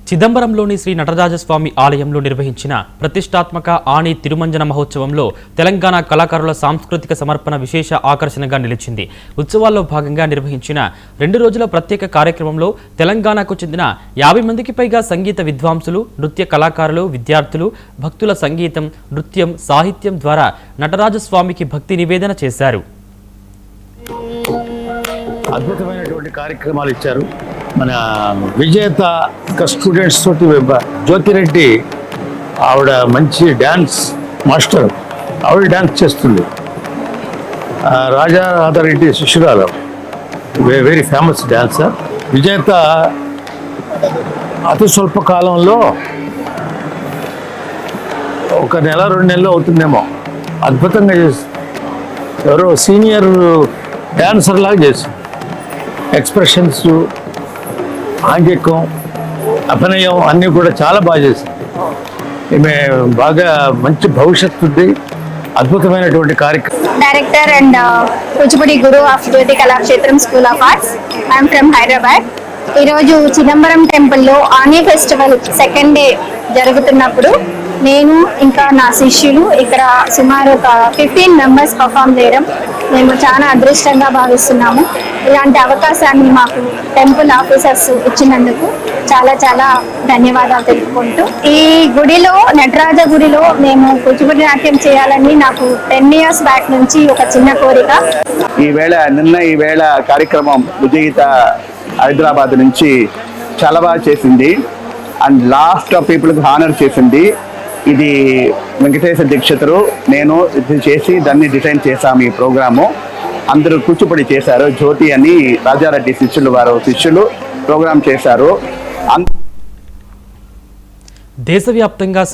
చిదంబరంలోని శ్రీ నటరాజస్వామి ఆలయంలో నిర్వహించిన ప్రతిష్టాత్మక ఆణి తిరుమంజన మహోత్సవంలో తెలంగాణ కళాకారుల సాంస్కృతిక సమర్పణ విశేష ఆకర్షణగా నిలిచింది. ఉత్సవాల్లో భాగంగా నిర్వహించిన 2 రోజుల ప్రత్యేక కార్యక్రమంలో తెలంగాణకు చెందిన 50 మందికి పైగా సంగీత విద్వాంసులు, నృత్య కళాకారులు, విద్యార్థులు, భక్తుల సంగీతం, నృత్యం, సాహిత్యం ద్వారా నటరాజస్వామికి భక్తి నివేదన చేశారు. అద్భుతమైనటువంటి కార్యక్రమాలు ఇచ్చారు. మన విజేత స్టూడెంట్స్ తోటి జ్యోతిరెడ్డి ఆవిడ మంచి డ్యాన్స్ మాస్టర్, ఆవిడ డ్యాన్స్ చేస్తుంది. రాజారెడ్డి శిష్యురాలు, వెరీ ఫేమస్ డ్యాన్సర్. విజేత అతి స్వల్ప కాలంలో 1 నెల 2 నెలలు అవుతుందేమో అద్భుతంగా చేస్తుంది. ఎవరో సీనియర్ డ్యాన్సర్ లాగా చేస్తుంది. ఎక్స్ప్రెషన్స్, ఆంగికం, అభినయం అన్నీ కూడా చాలా బాగా చేసింది. ఈమె బాగా మంచి భవిష్యత్తు ఉంది. అద్భుతమైనటువంటి కార్యక్రమం. Director and Kuchipudi guru of Jyothi Kalakshetram school of arts. I'm from Hyderabad. ఈరోజు చిదంబరం టెంపుల్లో ఆనీ ఫెస్టివల్ 2nd డే జరుగుతున్నప్పుడు నేను ఇంకా నా శిష్యులు ఇక్కడ సుమారు ఒక 15 మెంబర్స్ పర్ఫామ్ చేయడం మేము చాలా అదృష్టంగా భావిస్తున్నాము. ఇలాంటి అవకాశాన్ని మాకు టెంపుల్ ఆఫీసర్స్ ఇచ్చినందుకు చాలా చాలా ధన్యవాదాలు తెలుపుకుంటూ, ఈ గుడిలో నటరాజ గుడిలో మేము కూచిపూడి నాట్యం చేయాలని నాకు 10 years బ్యాక్ నుంచి ఒక చిన్న కోరిక. ఈ వేళ కార్యక్రమం విజయిత హైదరాబాద్ నుంచి చాలా బాగా చేసింది అండ్ లాస్ట్ ఆఫ్ పీపుల్కి హానర్ చేసింది. ఇది వెంకటేశ్వర దీక్షితులు, నేను ఇది చేసి దాన్ని డిజైన్ చేశాము. ఈ ప్రోగ్రాము అందరూ కూచిపూడి చేశారు. జ్యోతి అని రాజారెడ్డి శిష్యులు ప్రోగ్రాం చేశారు. దేశవ్యాప్తంగా